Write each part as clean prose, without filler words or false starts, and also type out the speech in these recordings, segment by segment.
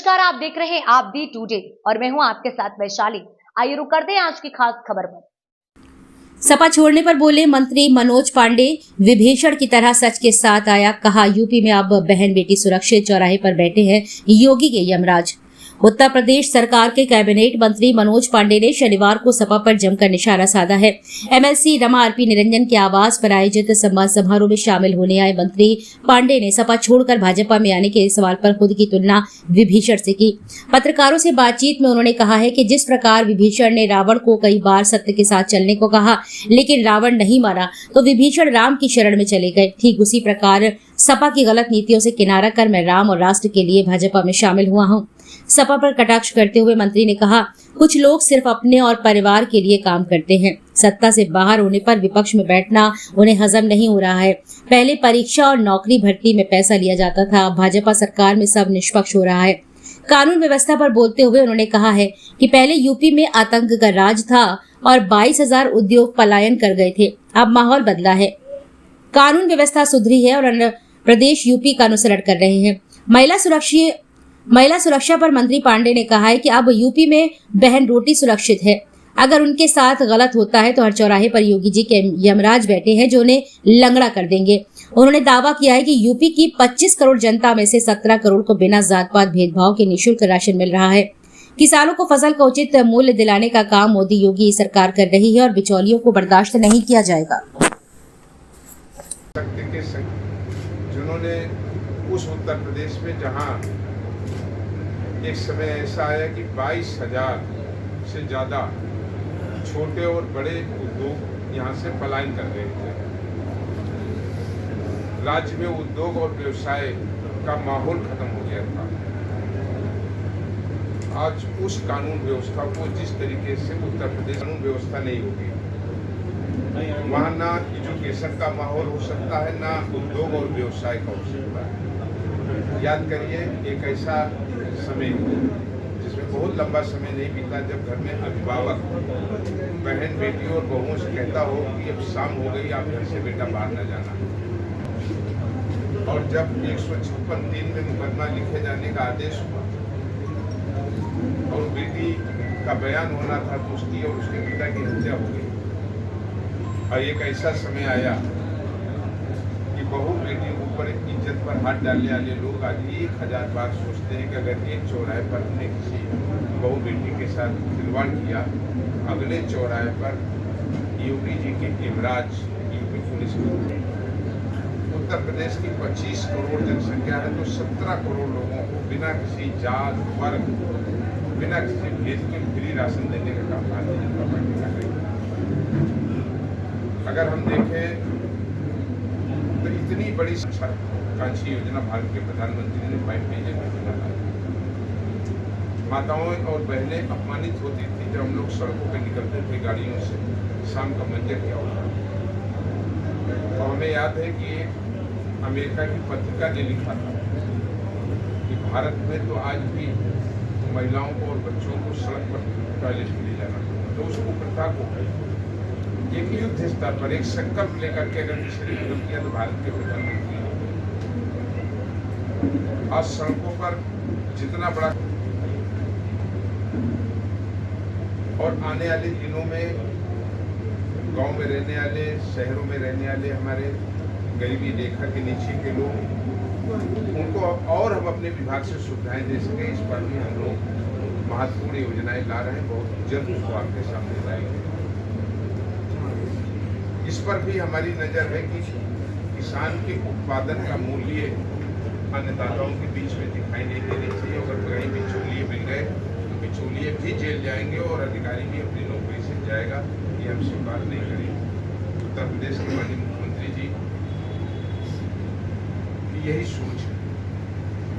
नमस्कार, आप देख रहे हैं आप दी टुडे और मैं हूं आपके साथ वैशाली। आइए रुक करते हैं आज की खास खबर पर। सपा छोड़ने पर बोले मंत्री मनोज पांडे, विभीषण की तरह सच के साथ आया, कहा यूपी में अब बहन बेटी सुरक्षित, चौराहे पर बैठे हैं योगी के यमराज। उत्तर प्रदेश सरकार के कैबिनेट मंत्री मनोज पांडे ने शनिवार को सपा पर जमकर निशाना साधा है। एमएलसी रमा आरपी निरंजन के आवास पर आयोजित सम्मान समारोह में शामिल होने आए मंत्री पांडे ने सपा छोड़कर भाजपा में आने के सवाल पर खुद की तुलना विभीषण से की। पत्रकारों से बातचीत में उन्होंने कहा है कि जिस प्रकार विभीषण ने रावण को कई बार सत्य के साथ चलने को कहा, लेकिन रावण नहीं माना तो विभीषण राम की शरण में चले गए। ठीक उसी प्रकार सपा की गलत नीतियों से किनारा कर मैं राम और राष्ट्र के लिए भाजपा में शामिल हुआ हूँ। सपा पर कटाक्ष करते हुए मंत्री ने कहा, कुछ लोग सिर्फ अपने और परिवार के लिए काम करते हैं। सत्ता से बाहर होने पर विपक्ष में बैठना उन्हें हजम नहीं हो रहा है। पहले परीक्षा और नौकरी भर्ती में पैसा लिया जाता था, अब भाजपा सरकार में सब निष्पक्ष हो रहा है। कानून व्यवस्था पर बोलते हुए उन्होंने कहा है कि पहले यूपी में आतंक का राज था और 22,000 उद्योग पलायन कर गए थे। अब माहौल बदला है, कानून व्यवस्था सुधरी है और अन्य प्रदेश यूपी का अनुसरण कर रहे हैं। महिला सुरक्षा पर मंत्री पांडे ने कहा है कि अब यूपी में बहन रोटी सुरक्षित है। अगर उनके साथ गलत होता है तो हर चौराहे पर योगी जी के यमराज बैठे हैं जो उन्हें लंगड़ा कर देंगे। उन्होंने दावा किया है कि यूपी की 25 करोड़ जनता में से 17 करोड़ को बिना जात पात भेदभाव के निःशुल्क राशन मिल रहा है। किसानों को फसल का उचित मूल्य दिलाने का काम मोदी योगी सरकार कर रही है और बिचौलियों को बर्दाश्त नहीं किया जाएगा। जिन्होंने उस उत्तर प्रदेश में जहां एक समय ऐसा आया कि 22,000 से ज़्यादा छोटे और बड़े उद्योग यहाँ से पलायन कर रहे थे। राज्य में उद्योग और व्यवसाय का माहौल खत्म हो गया था। आज उस कानून व्यवस्था को जिस तरीके से उत्तर प्रदेश कानून व्यवस्था नहीं होगी, वहाँ ना एजुकेशन का माहौल हो सकता है, ना उद्योग और व्यवसाय का हो सकता है। याद करिए, एक ऐसा समय जिसमें बहुत लंबा समय नहीं बीता जब घर में अभिभावक बहन बेटी और बहुओं से कहता हो कि अब शाम हो गई, आप घर से बेटा बाहर न जाना। और जब 156(3) में मुकदमा लिखे जाने का आदेश हुआ और बेटी का बयान होना था तो उसकी और उसके पिता की हत्या हो गई। और एक ऐसा समय आया कि बहू बेटी ऊपर इज्जत पर हाथ डालने वाले लोग आज 1000 बार सोचते हैं कि अगर एक चौराहे पर हमने किसी बहू बेटी के साथ खिलवाड़ किया, अगले चौराहे पर योगी जी के यमराज यूपी पुलिस में। उत्तर प्रदेश की 25 करोड़ जनसंख्या है तो 17 करोड़ लोगों को बिना किसी जात वर्ग, बिना किसी भेद के फ्री राशन देने का काम भारतीय जनता पार्टी कर रही है। अगर हम देखें तो इतनी बड़ी महत्वाकांक्षी योजना भारत के प्रधानमंत्री ने पाइप भेजे में माताओं और बहनें अपमानित होती थी जब हम लोग सड़कों पर निकलते थे गाड़ियों से। शाम का मंजर क्या होता और हमें याद है कि अमेरिका की पत्रिका ने लिखा था कि भारत में तो आज भी महिलाओं को और बच्चों को सड़क पर टॉयलेट के लिए जाना पड़ता, तो उसको प्रथा को एक युद्ध स्तर पर एक संकल्प लेकर के अगर किसी ने खत्म किया तो भारत के प्रधानमंत्री। आज सड़कों पर जितना बड़ा और आने वाले दिनों में गांव में रहने वाले, शहरों में रहने वाले हमारे गरीबी रेखा के नीचे के लोग, उनको और हम अपने विभाग से सुविधाएं दे सकें, इस पर भी हम लोग महत्वपूर्ण योजनाएं ला रहे हैं। बहुत जल्द उसको आपके सामने लाएंगे। इस पर भी हमारी नज़र है कि किसान के उत्पादन का मूल्य अन्नदाताओं के बीच में दिखाई नहीं देनी चाहिए। अगर कहीं बिचौलिए मिल गए तो बिचौलिए भी जेल जाएंगे और अधिकारी भी अपनी नौकरी से जाएगा, ये हम स्वीकार नहीं करेंगे। उत्तर प्रदेश के माननीय मुख्यमंत्री जी की यही सोच है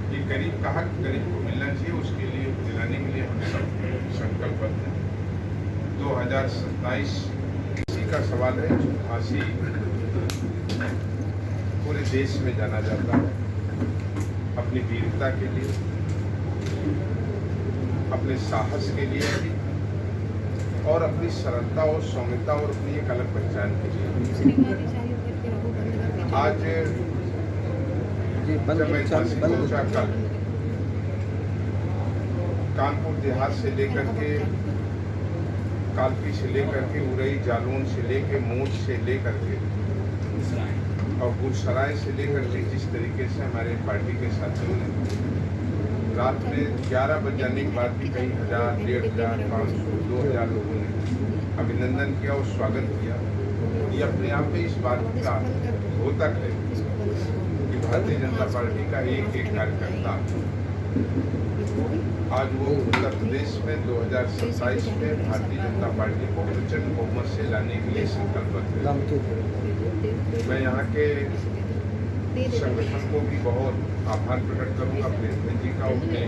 कि गरीब कहाँ गरीब को मिलना चाहिए, उसके लिए दिलाने के लिए हम सब संकल्पबद्ध हैं। 2027 का सवाल है जो फांसी पूरे देश में जाना जाता है अपनी वीरता के लिए, अपने साहस के लिए भी और अपनी सरलता और सौम्यता और अपनी एक अलग पहचान के लिए। आज जब मैं झांसी पहुंचा कल कानपुर देहात से लेकर के कालपी से लेकर के उरई जालौन से लेकर मोच से लेकर के और गुलसराय से लेकर के जिस तरीके से हमारे पार्टी के साथियों ने रात में 11 बज जाने के बाद भी कई हज़ार, 1,500, 500, 2,000 लोगों ने अभिनंदन किया और स्वागत किया। ये अपने आप में इस बात का द्योतक है कि भारतीय जनता पार्टी का एक एक कार्यकर्ता आज वो उत्तर प्रदेश में 2027 में भारतीय जनता पार्टी को प्रचंड बहुमत से लाने के लिए संकल्पित है। मैं यहाँ के संगठन को भी बहुत आभार प्रकट करूँगा, प्रेमचंद जी का, उनने